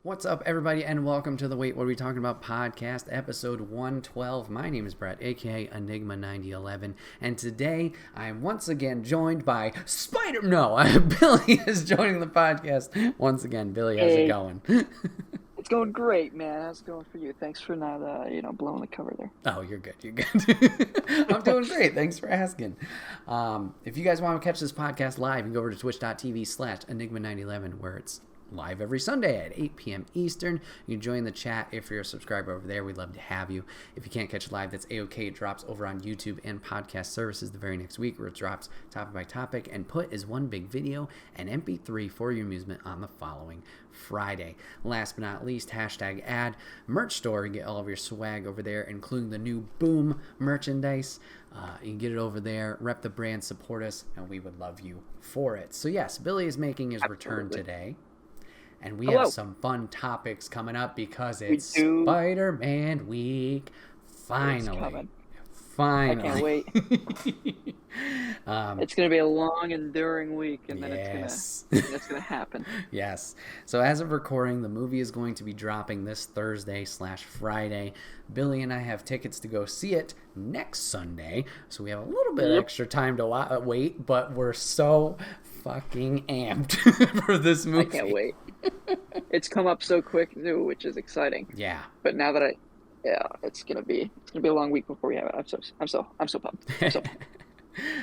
What's up, everybody, and welcome to the Wait, What Are We Talking About podcast, episode 112. My name is Bret, aka Enigma 9011, and today I am once again joined by Billy is joining the podcast once again. Billy, how's it going? It's going great, man. How's it going for you? Thanks for not, blowing the cover there. Oh, you're good. You're good. I'm doing great. Thanks for asking. If you guys want to catch this podcast live, you can go over to twitch.tv/Enigma9011, where it's live every Sunday at 8 p.m. Eastern. You can join the chat if you're a subscriber over there. We'd love to have you. If you can't catch it live, that's A-OK. It drops over on YouTube and podcast services the very next week, where it drops topic by topic and put as one big video and MP3 for your amusement on the following Friday. Last but not least, hashtag ad merch store. You get all of your swag over there, including the new Boom merchandise. You can get it over there. Rep the brand, support us, and we would love you for it. So yes, Billy is making his return today. And we have some fun topics coming up because it's Spider-Man week. Finally. I can't wait. It's going to be a long, enduring week, and then it's going to happen. Yes. So as of recording, the movie is going to be dropping this Thursday/Friday. Billy and I have tickets to go see it next Sunday, so we have a little bit extra time to wait, but we're so fucking amped for this movie. I can't wait. It's come up so quick too, which is exciting. Yeah. But now that it's gonna be a long week before we have it. I'm so pumped.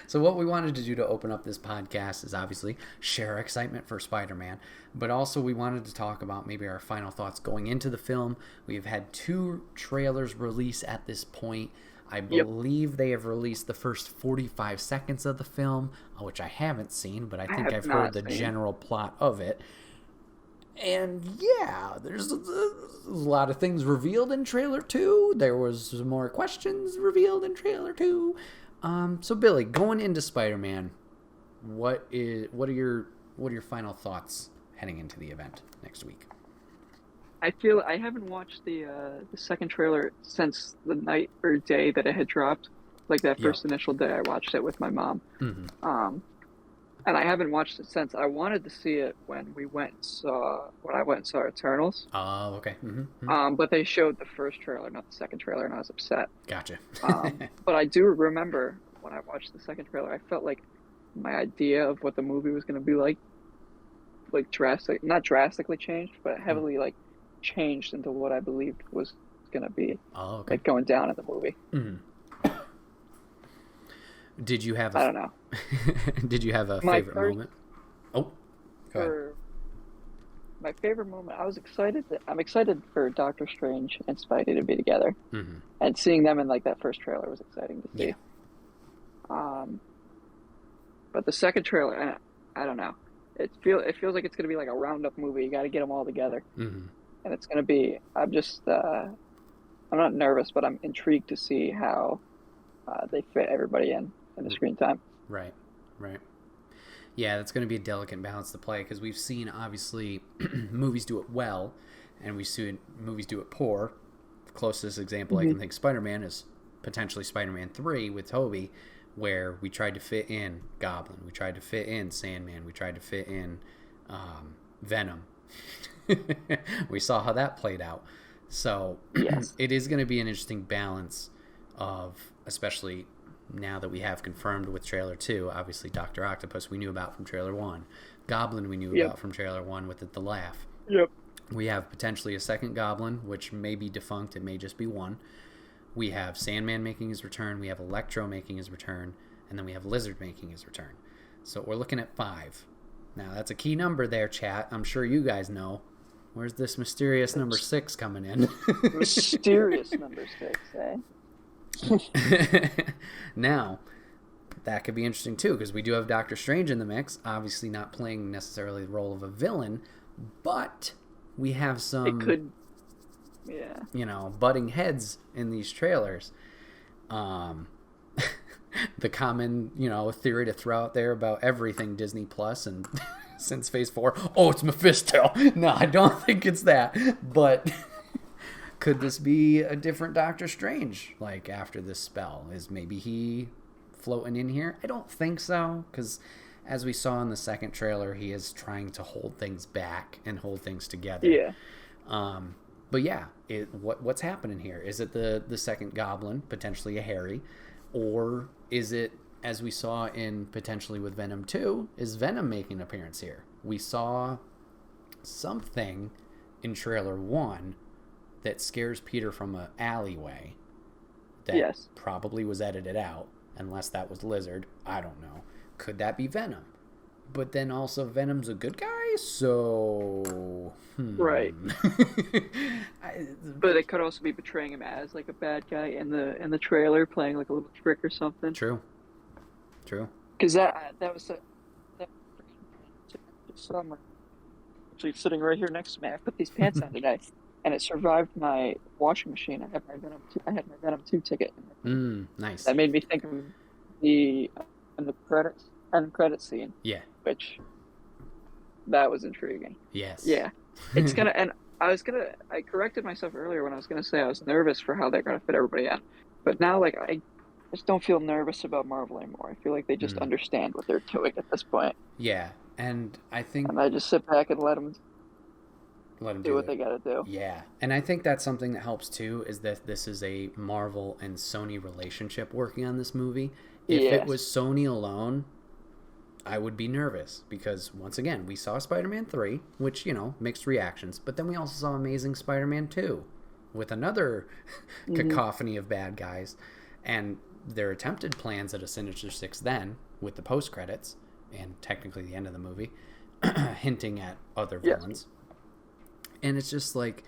So what we wanted to do to open up this podcast is obviously share our excitement for Spider-Man, but also we wanted to talk about maybe our final thoughts going into the film. We've had 2 trailers release at this point. I believe they have released the first 45 seconds of the film, which I haven't seen, but I think I've heard the general plot of it. And yeah, there's a lot of things revealed in trailer 2. There was some more questions revealed in trailer 2. So Billy, going into Spider-Man, what are your final thoughts heading into the event next week? I feel I haven't watched the second trailer since the night or day that it had dropped. Like that first initial day, I watched it with my mom. Mm-hmm. And I haven't watched it since. I wanted to see it when I went and saw Eternals. Oh, okay. Mm-hmm. But they showed the first trailer, not the second trailer, and I was upset. Gotcha. But I do remember when I watched the second trailer, I felt like my idea of what the movie was going to be like not drastically changed, but heavily changed into what I believed was going to be going down in the movie. Mm-hmm. Did you have I don't know. Did you have a favorite moment? Oh, go ahead. My favorite moment, I'm excited for Doctor Strange and Spidey to be together. Mm-hmm. And seeing them in that first trailer was exciting to see. Yeah. But the second trailer, I don't know. It feels like it's going to be like a roundup movie. You got to get them all together. Mm-hmm. And it's going to be, I'm not nervous, but I'm intrigued to see how they fit everybody in the screen time. Right. Yeah, that's going to be a delicate balance to play, because we've seen, obviously, movies do it well, and we've seen movies do it poor. The closest example I can think Spider-Man is potentially Spider-Man 3 with Tobey, where we tried to fit in Goblin, we tried to fit in Sandman, we tried to fit in Venom. We saw how that played out. So it is going to be an interesting balance of, especially now that we have confirmed with trailer 2, obviously Dr. Octopus we knew about from trailer 1. Goblin we knew about from trailer 1 with the laugh. Yep. We have potentially a second Goblin, which may be defunct. It may just be one. We have Sandman making his return. We have Electro making his return. And then we have Lizard making his return. So we're looking at 5. Now, that's a key number there, chat. I'm sure you guys know. Where's this mysterious number 6 coming in? Mysterious number 6, eh? Now, that could be interesting too, because we do have Doctor Strange in the mix, obviously not playing necessarily the role of a villain, but we have some butting heads in these trailers. The common theory to throw out there about everything Disney Plus and since Phase 4, it's Mephisto. No, I don't think it's that, but could this be a different Doctor Strange, after this spell? Is maybe he floating in here? I don't think so, because as we saw in the second trailer, he is trying to hold things back and hold things together. Yeah. But yeah, what's happening here? Is it the second Goblin, potentially a Harry, or is it, as we saw in potentially with Venom 2, is Venom making an appearance here? We saw something in trailer 1 that scares Peter from an alleyway that probably was edited out, unless that was Lizard. I don't know. Could that be Venom? But then also Venom's a good guy, so... Right. But it could also be portraying him as like a bad guy in the trailer, playing like a little trick or something. True. Because that was summer. Actually, sitting right here next to me. I put these pants on today, and it survived my washing machine. I had my Venom 2 ticket. Nice. That made me think of the credit scene. Yeah. Which that was intriguing. Yes. Yeah. It's gonna, and I corrected myself earlier when I was gonna say I was nervous for how they're gonna fit everybody in, but now like I just don't feel nervous about Marvel anymore. I feel like they just understand what they're doing at this point. Yeah, and I think... And I just sit back and let them do what it. they gotta do. Yeah, and I think that's something that helps too, is that this is a Marvel and Sony relationship working on this movie. If it was Sony alone, I would be nervous, because once again, we saw Spider-Man 3, which, mixed reactions, but then we also saw Amazing Spider-Man 2 with another cacophony of bad guys, and their attempted plans at a Sinister Six then, with the post-credits, and technically the end of the movie, hinting at other villains. And it's just like,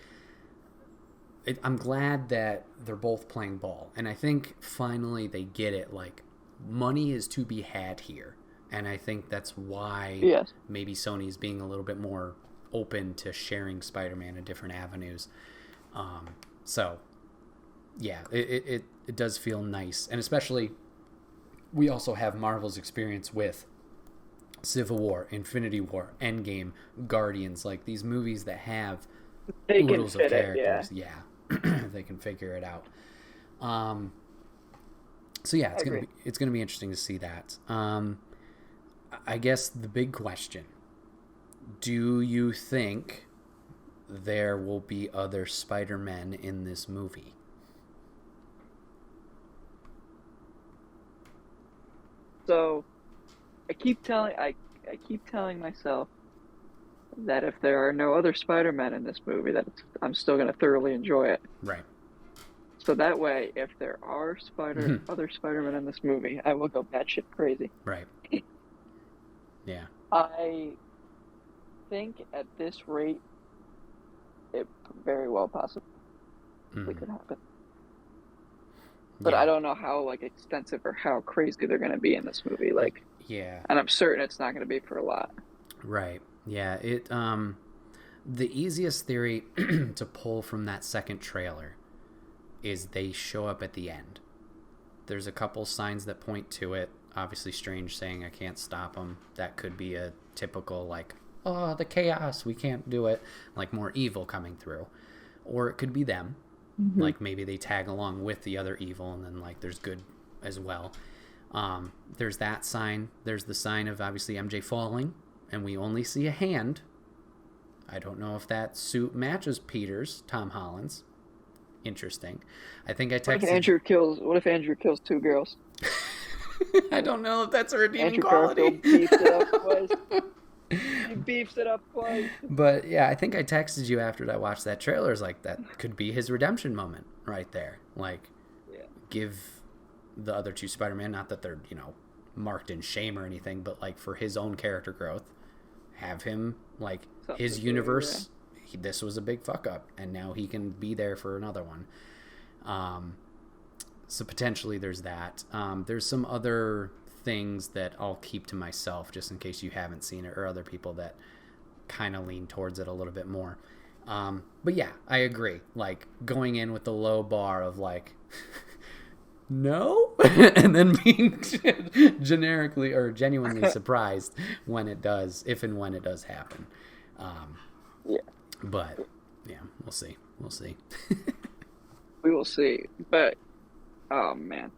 I'm glad that they're both playing ball, and I think finally they get it, like, money is to be had here. And I think that's why maybe Sony's being a little bit more open to sharing Spider-Man in different avenues. So, yeah, it does feel nice. And especially, we also have Marvel's experience with Civil War, Infinity War, Endgame, Guardians, like these movies that have oodles of characters. They can figure it out. So yeah, it's gonna be interesting to see that. I guess the big question: do you think there will be other Spider-Men in this movie? So, I keep telling myself that if there are no other Spider-Men in this movie, that I'm still going to thoroughly enjoy it. Right. So that way, if there are other Spider-Men in this movie, I will go batshit crazy. Right. Yeah. I think at this rate, it very well possibly could happen. But I don't know how extensive or how crazy they're going to be in this movie. And I'm certain it's not going to be for a lot. Right. Yeah. The easiest theory to pull from that second trailer is they show up at the end. There's a couple signs that point to it. Obviously, Strange saying, "I can't stop them." That could be a typical, the chaos, we can't do it. More evil coming through. Or it could be them. Maybe they tag along with the other evil, and then, there's good as well. There's that sign. There's the sign of, obviously, MJ falling, and we only see a hand. I don't know if that suit matches Peter's, Tom Holland's. Interesting. I think I texted... What if Andrew kills two girls? I don't know if that's a redeeming Andrew quality. Beefs it up twice. He beefs it up twice. But yeah, I think I texted you after I watched that trailer. It's that could be his redemption moment right there. Give the other two Spider-Man, not that they're, marked in shame or anything, but for his own character growth, have him, his universe, this was a big fuck up, and now he can be there for another one. So potentially there's that. There's some other things that I'll keep to myself just in case you haven't seen it, or other people that kind of lean towards it a little bit more. But yeah, I agree. Going in with the low bar of no, and then being generically or genuinely surprised when it does, if and when it does happen. But yeah, we'll see. We will see. But oh man,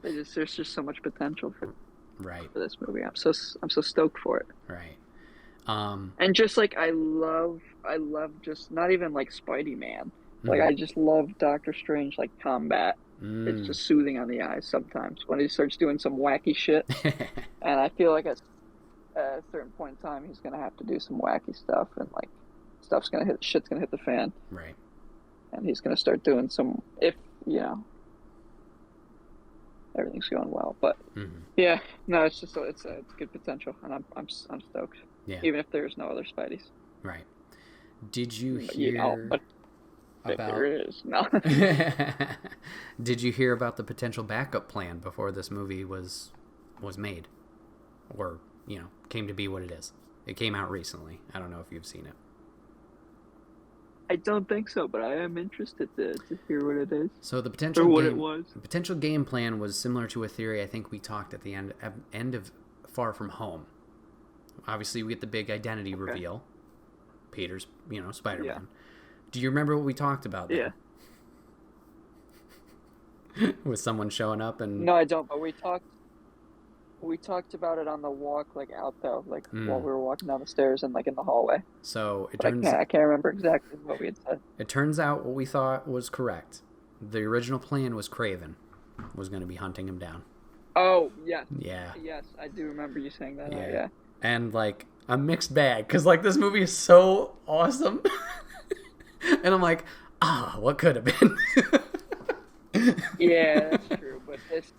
there's just so much potential for this movie. I'm so stoked for it. Right. And just like I love just not even like Spidey Man. Like Mm, I just love Doctor Strange like combat. It's mm. just soothing on the eyes sometimes when he starts doing some wacky shit. And I feel like at a certain point in time, he's gonna have to do some wacky stuff, and like shit's gonna hit the fan, Right. and he's gonna start doing some if you know everything's going well. But Mm-hmm. yeah, no, it's good potential, and I'm stoked, Yeah. even if there's no other Spideys. Right. Did you You know, hear but if there about is, no. Did you hear about the potential backup plan before this movie was made, or came to be what it is? It came out recently. I don't know if you've seen it. I don't think so, but I am interested to hear what it is So the or what it was. potential game plan was similar to a theory I think we talked at the end of Far From Home. Obviously, we get the big identity reveal. Peter's, Spider-Man. Yeah. Do you remember what we talked about Yeah. there? With someone showing up and... No, I don't. But we talked about it on the walk, like out though, like while we were walking down the stairs and like in the hallway. So I can't remember exactly what we had said. It turns out what we thought was correct. The original plan was Craven was going to be hunting him down. Oh yes. Yeah. Yes, I do remember you saying that. Yeah. Yeah. And like a mixed bag, because like this movie is so awesome, and I'm like, what could have been? Yeah, that's true. But this,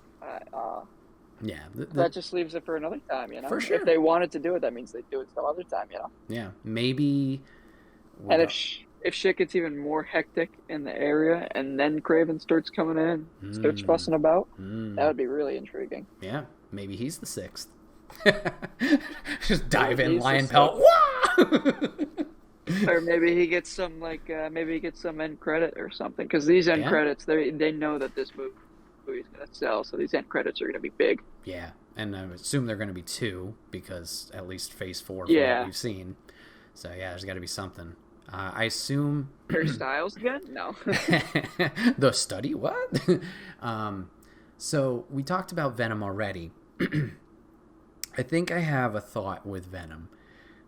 yeah, that just leaves it for another time, For sure. If they wanted to do it, that means they'd do it some other time, Yeah, maybe. And if shit gets even more hectic in the area, and then Craven starts coming in, starts fussing about, that would be really intriguing. Yeah, maybe he's the sixth. Just dive in, He's lion the pelt. Or maybe he gets some end credit or something, because these end credits, they know that this movie's gonna sell, so these end credits are gonna be big. Yeah, and I assume they're gonna be 2, because at least Phase 4 from what we've seen. So yeah, there's got to be something. I assume hairstyles again? No. The study? What? So we talked about Venom already. I think I have a thought with Venom.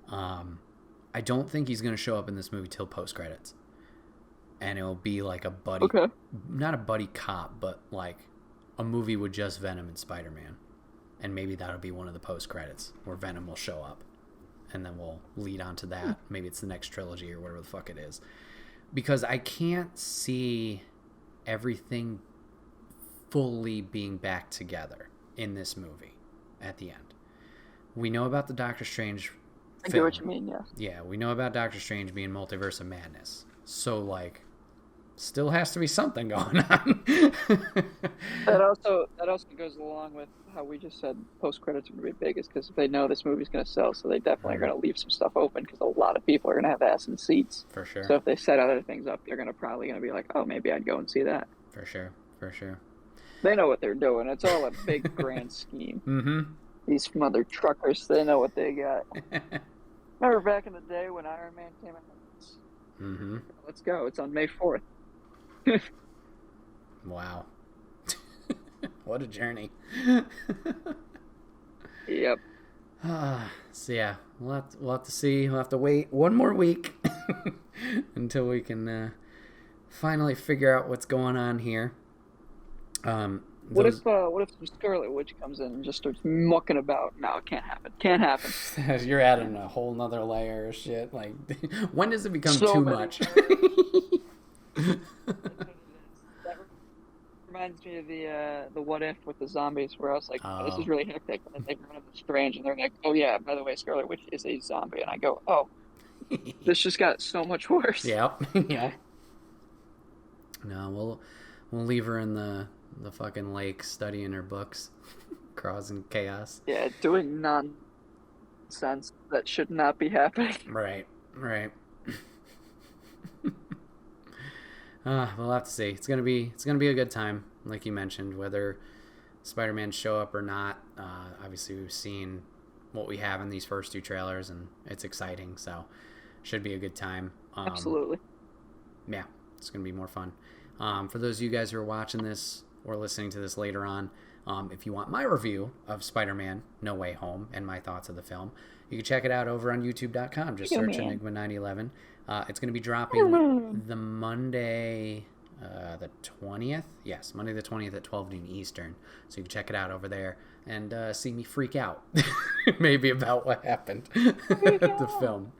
I don't think he's going to show up in this movie till post-credits. And it'll be like a buddy... Okay. Not a buddy cop, but like a movie with just Venom and Spider-Man. And maybe that'll be one of the post-credits where Venom will show up. And then we'll lead on to that. Maybe it's the next trilogy or whatever the fuck it is. Because I can't see everything fully being back together in this movie at the end. We know about the Doctor Strange film. I get what you mean, yeah. Yeah, we know about Doctor Strange being Multiverse of Madness. So, like, still has to be something going on. That also goes along with how we just said post-credits are going to be big, is because they know this movie's going to sell, so they definitely are going to leave some stuff open, because a lot of people are going to have ass in seats. For sure. So if they set other things up, they're probably going to be like, oh, maybe I'd go and see that. For sure. They know what they're doing. It's all a big grand scheme. Mm-hmm. These mother truckers, they know what they got. Remember back in the day when Iron Man came out? Mm-hmm. Let's go. It's on May 4th. Wow. What a journey. Yep. So yeah, we'll have to see. We'll have to wait one more week until we can finally figure out what's going on here. What if some Scarlet Witch comes in and just starts mucking about? No, it can't happen. Can't happen. You're adding a whole nother layer of shit. Like, when does it become So too many much? That reminds me of the What If with the zombies, where I was like, oh, this is really hectic, and then they run into Strange, and they're like, oh yeah, by the way, Scarlet Witch is a zombie, and I go, oh, this just got so much worse. Yep. Yeah. No, we'll leave her in the fucking lake studying her books, causing chaos. Yeah, doing nonsense that should not be happening. Right. We'll have to see. It's gonna be a good time, like you mentioned, whether Spider-Man show up or not. Obviously, we've seen what we have in these first 2 trailers, and it's exciting. So, should be a good time. Absolutely. Yeah, it's gonna be more fun. For those of you guys who are watching this or listening to this later on, If you want my review of Spider-Man No Way Home and my thoughts of the film, you can check it out over on youtube.com. Just search Enigma 911. It's going to be dropping the Monday, the 20th. Yes, Monday the 20th at 12 noon Eastern. So you can check it out over there and see me freak out maybe about what happened at the film.